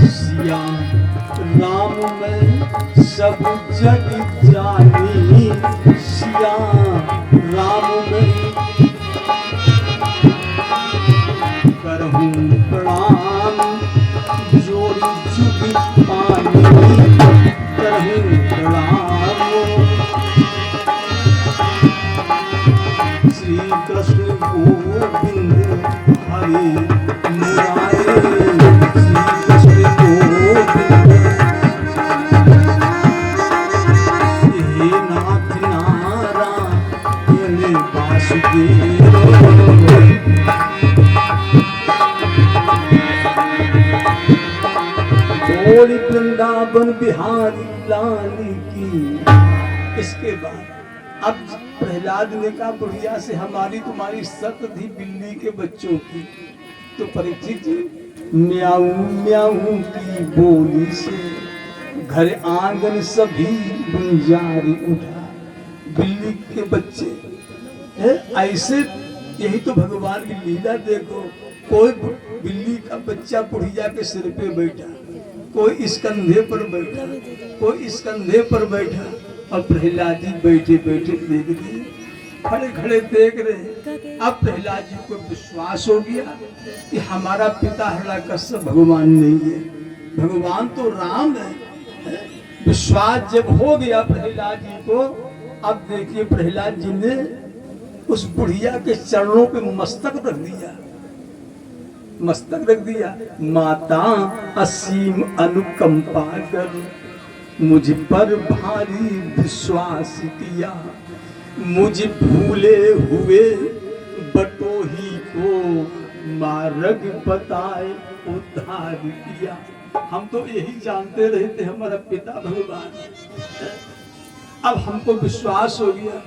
सिया राम में सब जग जानी, सिया राम में करहूं प्रणाम जोड़ी जुग पानी, करहूं प्रणाम। श्री कृष्ण गोविंद हरि मुरारे, श्री कृष्ण गोविंद हे नाथ नारायण वासुदेव। बोल वृंदावन बिहारी लाल की। इसके बाद अब प्रहलाद ने कहा बुढ़िया से हमारी तुम्हारी सत थी बिल्ली के बच्चों की, तो परीक्षित जी म्याऊ म्याऊ की बोली से घर आंगन सभी गुंजारी उठा। बिल्ली के बच्चे ऐसे, यही तो भगवान की लीला देखो। कोई बिल्ली का बच्चा बुढ़िया के सिर पे बैठा, कोई इस कंधे पर बैठा, कोई इस कंधे पर बैठा, और प्रहलाद जी बैठे बैठे देख दिए, खड़े खड़े देख रहे। अब प्रहलाद जी को विश्वास हो गया कि हमारा पिता हिरण्यकश्यप भगवान नहीं है, भगवान तो राम है। विश्वास जब हो गया प्रहलाद जी को, अब देखिए प्रहलाद जी ने उस बुढ़िया के चरणों पे मस्तक रख दिया, मस्तक रख दिया। माता असीम अनुकंपा कर मुझ पर भारी विश्वास किया, मुझ भूले हुए बटोही को मार्ग बताए उद्धार किया। हम तो यही जानते रहते हमारा पिता भगवान। अब हमको विश्वास हो गया,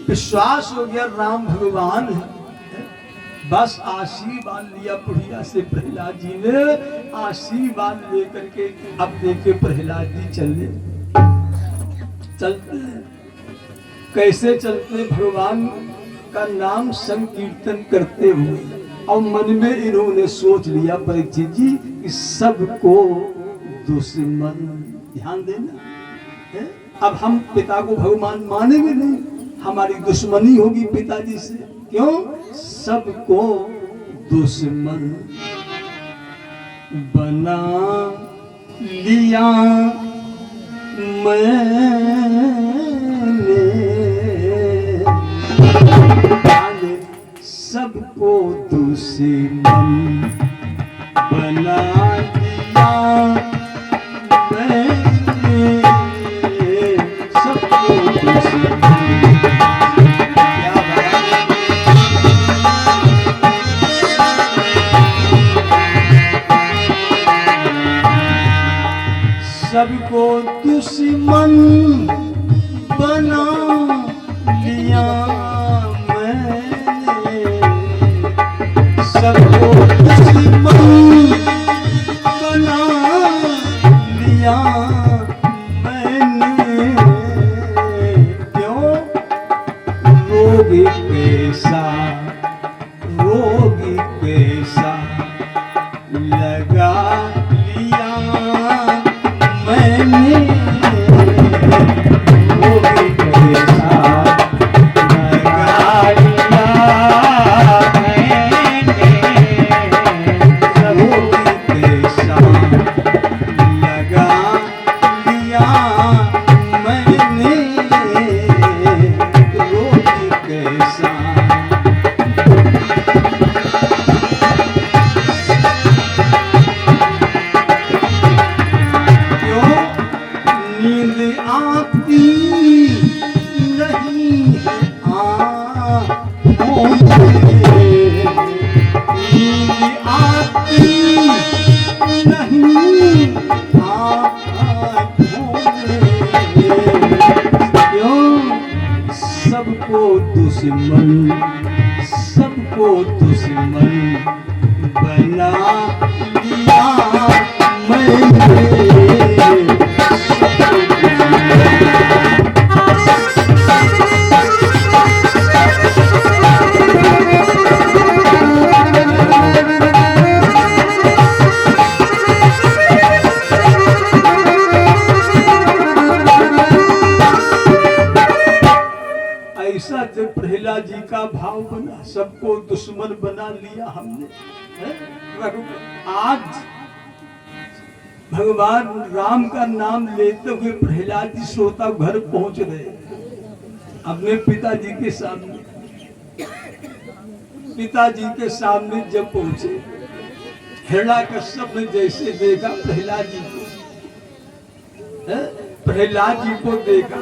विश्वास हो गया राम भगवान है। बस आशीर्वाद लिया बुढ़िया से प्रहलाद जी ने, आशीर्वाद लेकर के अब देखे प्रहलाद जी चलते कैसे चलते, भगवान का नाम संकीर्तन करते हुए। और मन में इन्होंने सोच लिया परीक्षित जी कि सबको दुश्मन, ध्यान देना, अब हम पिता को भगवान मानेंगे नहीं, हमारी दुश्मनी होगी पिताजी से। क्यों? सबको दुश्मन बना लिया मैंने, सबको दुश्मन बना लिया मैंने, सबको दुश्मन। सबको दुश्मन बना लिया मैंने, सबको दुश्मन बना लिया मैंने। क्यों? रोग कैसा, रोग कैसा लगा लिया मैंने, रोग कैसा लगा लिया मैंने, रोग कैसा लगा लिया मैंने, रोग कैसा। नींद आती नहीं आँखों में, नींद आती नहीं आँखों में। क्यों? सबको दुश्मन, सबको दुश्मन बना लिया मैंने। का भाव बना, सबको दुश्मन बना लिया हमने। आज भगवान राम का नाम लेते हुए प्रहलाद जी श्रोता घर पहुंच गए अपने पिताजी के सामने। पिताजी के सामने जब पहुंचे, हिरण्याकश्यप ने जैसे देखा प्रहलाद जी को, प्रहलाद जी को देखा,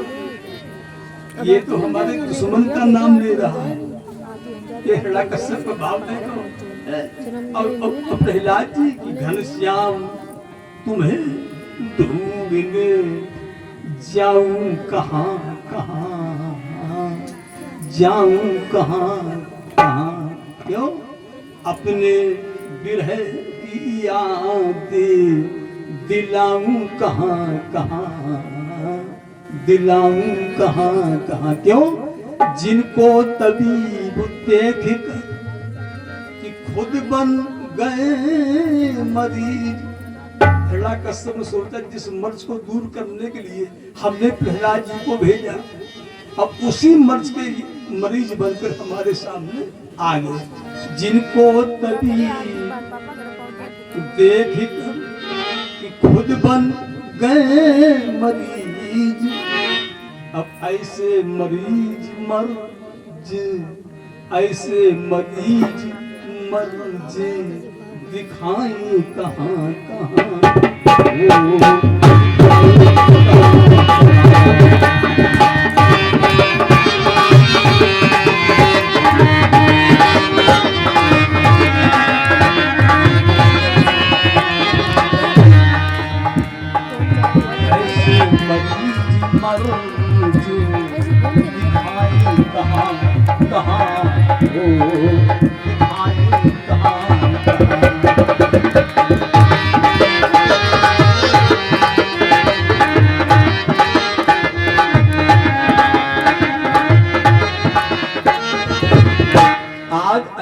ये तो हमारे दुश्मन का नाम ले रहा है। ये हिरण्याकश्यप का भाव देखो। और प्रहलाद जी की घनश्याम तुम्हें ढूंढने जाऊं कहाँ कहाँ, जाऊं कहाँ कहाँ, क्यों अपने विरह की याद दिलाऊं कहाँ कहाँ, दिलाऊं कहाँ कहाँ, क्यों जिनको तबीब देख कर कि खुद बन गए मरीज। हिरण्याकश्यप ने सोचा जिस मर्ज को दूर करने के लिए हमने प्रहलाद जी को भेजा, अब उसी मर्ज के मरीज बनकर हमारे सामने आ गए। जिनको तभी देख कर कि खुद बन गए मरीज, अब ऐसे मरीज मर्ज, ऐसे मरीज मर्ज दिखाएं कहाँ कहाँ।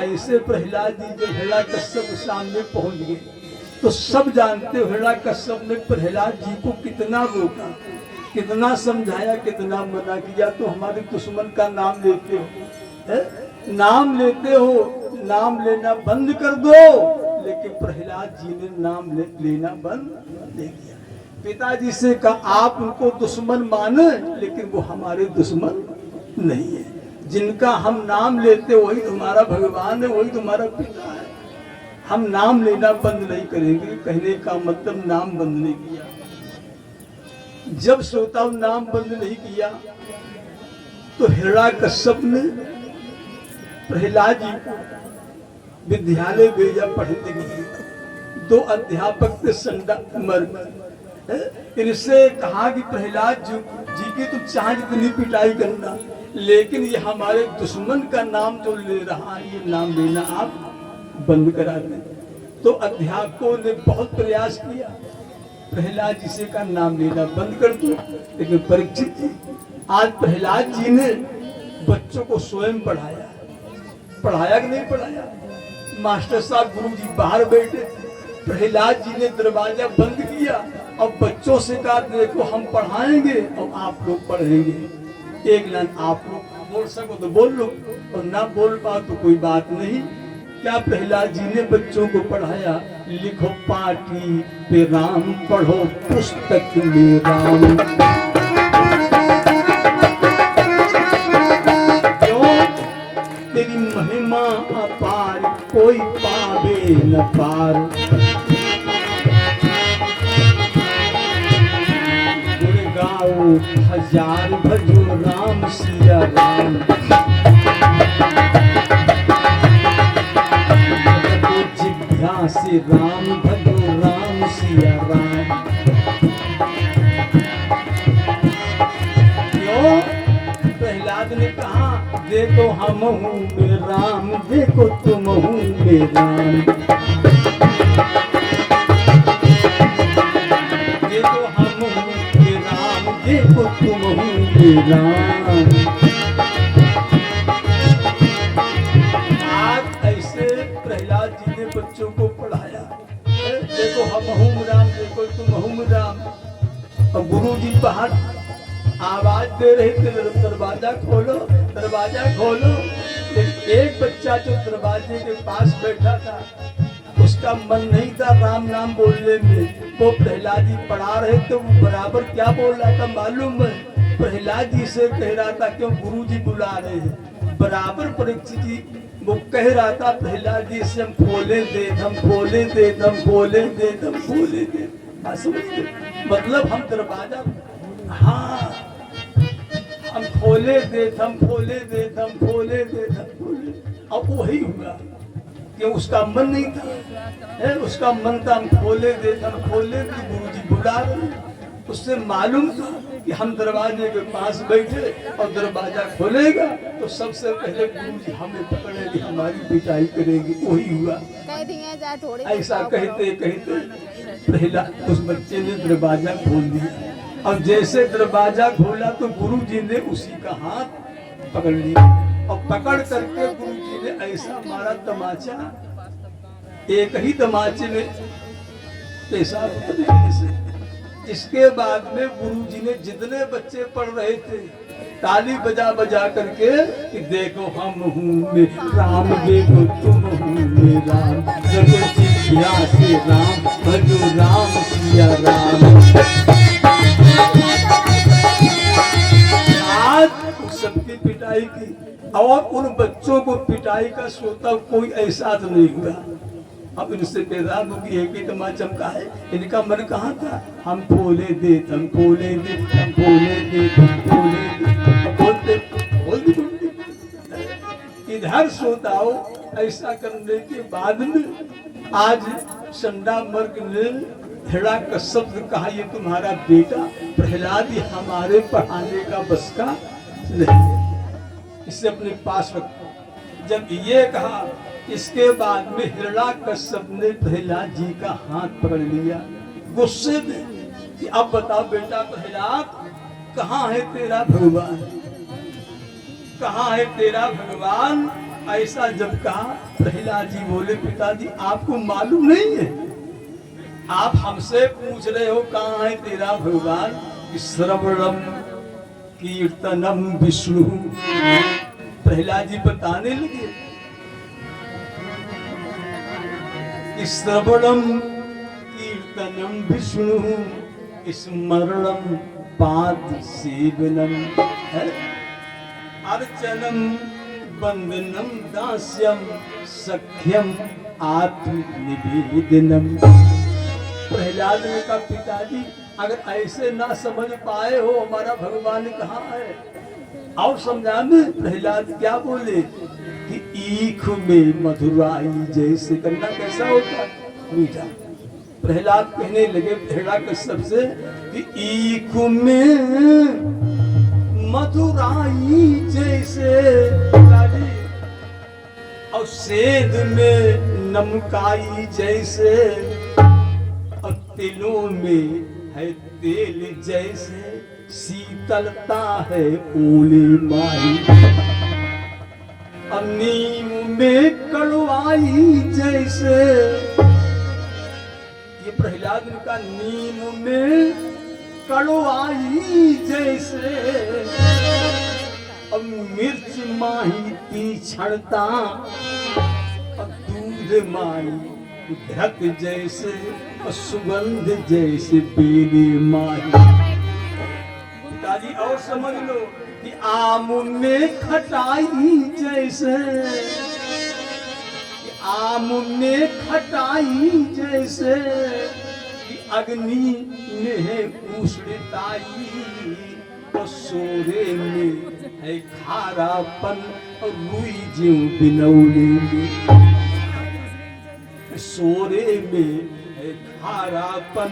ऐसे प्रहलाद जी जब हिरण्याकश्यप के सामने पहुंच गए तो सब जानते हो हिरण्याकश्यप ने प्रहलाद जी को कितना रोका, कितना समझाया, कितना मना किया। तो हमारे दुश्मन का नाम लेते हो, नाम लेते हो, नाम लेना बंद कर दो। लेकिन प्रहलाद जी ने नाम लेना बंद नहीं किया। पिताजी से कहा आप उनको दुश्मन माने, लेकिन वो हमारे दुश्मन नहीं है। जिनका हम नाम लेते वही तुम्हारा भगवान है, वही तुम्हारा पिता है। हम नाम लेना बंद नहीं करेंगे। कहने का मतलब नाम बंद नहीं किया। जब श्रोता नाम बंद नहीं किया तो हिरण्याकश्यप ने प्रहलाद जी को विद्यालय भेजा पढ़ने के लिए। 2 अध्यापक थे संडा मर, इनसे कहा कि प्रहलाद जी की तो चाहे जितनी पिटाई करना, लेकिन ये हमारे दुश्मन का नाम जो ले रहा है, ये नाम लेना आप बंद करा दें। तो अध्यापकों ने बहुत प्रयास किया प्रहलाद जी से का नाम लेना बंद कर दो। लेकिन परीक्षित जी, आज प्रहलाद जी ने बच्चों को स्वयं पढ़ाया। पढ़ाया कि नहीं पढ़ाया? मास्टर साहब गुरु जी बाहर बैठे, प्रहलाद जी ने दरवाजा बंद किया और बच्चों से कहा देखो हम पढ़ाएंगे और आप लोग पढ़ेंगे। एक लाइन आप लोग बोल सको तो बोल लो, और ना बोल पाओ तो कोई बात नहीं। क्या प्रहलाद जी ने बच्चों को पढ़ाया? लिखो पाटी पे राम, पढ़ो पुस्तक में राम। क्यों? तेरी महिमा अपार, कोई पावे न पार। गुण गाओ हजार, भजो राम सिया राम। से राम भजो राम सिया राम। क्यों? प्रहलाद ने कहा देखो हम हूँ में राम, देखो तुम हूँ में राम। देखो हम हूँ में राम, देखो तुम हूँ में राम। आज ऐसे प्रहलाद जी ने बच्चों को पढ़ाया। देखो हम हूँ राम, देखो तुम हूँ राम। और गुरु जी बाहर आवाज दे रहे थे दरवाजा खोलो, दरवाजा खोलो। लेकिन एक बच्चा जो दरवाजे के पास बैठा था, उसका मन नहीं था राम नाम बोलने में। वो प्रहलाद जी पढ़ा रहे थे, वो बराबर क्या बोल रहा था मालूम है? प्रहलाद जी से कह रहा था क्यों गुरु जी बुला रहे हैं। बराबर परीक्षित जी वो कह रहा था प्रहलाद जी से हम खोले दे, हम खोले दे, हम खोले दे, हम खोले दे। मतलब हम दरवाजा, हाँ हम खोले दे, हम खोले दे, हम खोले दे, हम खोले। अब वही हुआ कि उसका मन नहीं था, है उसका मन था हम खोले दे, हम खोले दे, गुरुजी बुला रहे। उससे मालूम था कि हम दरवाजे के पास बैठे और दरवाजा खोलेगा तो सबसे पहले गुरुजी हमें पकड़ेगी, हमारी पिटाई करेगी। वही हुआ। ऐसा कहते कहते प्रहलाद उस बच्चे ने दरवाजा खोल दिया और जैसे दरवाजा खोला तो गुरुजी ने उसी का हाथ पकड़ लिया और पकड़ करके गुरुजी ने ऐसा मारा तमाचा, एक ही तमाचे में पेशाब। इसके बाद में गुरुजी ने जितने बच्चे पढ़ रहे थे ताली बजा बजा करके कि देखो हम हूँ राम, देखो तुम हूँ राम, जगो सिया से राम, भजो राम सिया राम। आज सबकी पिटाई की और उन बच्चों को पिटाई का सोता कोई एहसास नहीं हुआ। अब इनसे पैदा होगी एक ही तमा चमका है, इनका मन कहाँ था? हम खोले दे, हम खोले दे, हम खोले दे, हम खोले दे, बोलते बोलते इधर सोताओ। ऐसा करने के बाद में आज संडा मर्ग ने हिड़ा का शब्द कहा, ये तुम्हारा बेटा प्रहलाद ही हमारे पढ़ाने का बस का नहीं, इसे अपने पास रखो। जब ये कहा इसके बाद में हिरण्याकश्यप ने प्रहलाद जी का हाथ पकड़ लिया गुस्से में कि अब बता बेटा प्रहलाद, कहाँ है तेरा भगवान, कहाँ है तेरा भगवान? ऐसा जब कहा प्रहलाद जी बोले पिताजी आपको मालूम नहीं है, आप हमसे पूछ रहे हो कहाँ है तेरा भगवान? श्रवणम कीर्तनम विष्णु। प्रहलाद जी बताने लगे श्रवणम कीर्तनम विष्णु स्मरणम पाद सेवनम अर्चनम वंदनम दास्यम सख्यम आत्मनिवेदनम। प्रहलाद ने कहा पिताजी अगर ऐसे ना समझ पाए हो हमारा भगवान कहाँ है और समझा में। प्रहलाद क्या बोले कि ईख में मधुराई जैसे, करना कैसा होता मीठा। प्रहलाद कहने लगे हिरण्याकश्यप से कि ईख में मधुराई जैसे और सेध में नमकाई जैसे और तिलों में है तेल जैसे, शीतलता है ओले माही और नीम में कड़वाई जैसे। ये प्रहलाद का नीम में कड़वाई जैसे और मिर्च माही तीक्ष्णता और दूध माही घृत जैसे और सुगंध जैसे बेले माही। पिताजी और समझ लो कि आम में खटाई जैसे, आम में खटाई जैसे कि अग्नि में है उष्णताई और सोरे में है खारापन और रुई ज्यों बिनौले में। सोरे में है खारापन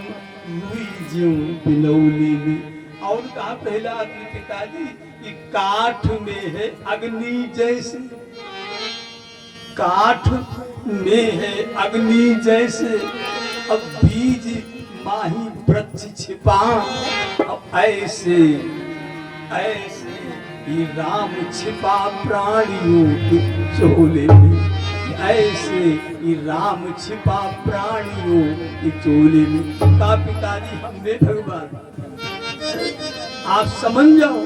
रुई ज्यों बिनौले में। और कहा पहला अपने पिताजी कि काठ में है अग्नि जैसे, काठ में है अग्नि जैसे अब बीज माही वृक्ष छिपा। अब ऐसे ऐसे ही राम छिपा प्राणियों के चोले में, ऐसे ही राम छिपा प्राणियों के चोले में। का पिताजी हमने भगवान आप समझ जाओ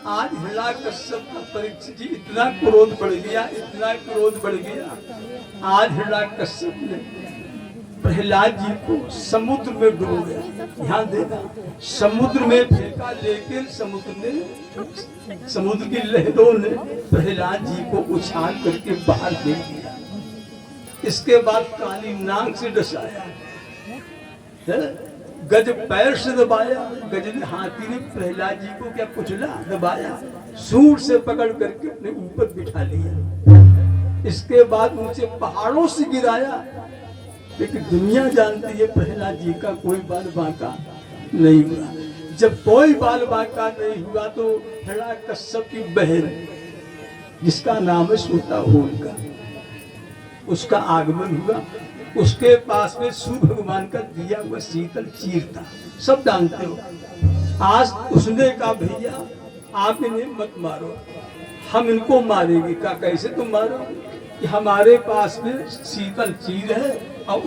आज हिरण्याकश्यप का परीक्षित जी इतना क्रोध बढ़ गया, इतना क्रोध बढ़ गया। आज हिरण्याकश्यप ने प्रहलाद जी को समुद्र में डूब गया। ध्यान देना, समुद्र में फेंका, लेकिन समुद्र की लहरों ने प्रहलाद जी को उछाल करके बाहर फेंक दिया। इसके बाद काली नाग से डसाया, गज पैर से दबाया, गज ने हाथी ने प्रहलाद जी को क्या कुचला, दबाया, सूंड से पकड़ करके अपने ऊपर बिठा लिया। इसके बाद ऊंचे पहाड़ों से गिराया, लेकिन दुनिया जानती है प्रहलाद जी का कोई बाल बांका नहीं हुआ। जब कोई बाल बांका नहीं हुआ तो हिरण्याकश्यप की बहन, जिसका नाम है सूता होलिका, उसका आगमन हुआ। उसके पास में सूर्य भगवान का दिया हुआ शीतल चीर था, सब जानते हो। आज उसने कहा भैया आप इन्हें मत मारो, हम इनको मारेंगे। क्या कैसे तुम मारोगे? कि हमारे पास में शीतल चीर है और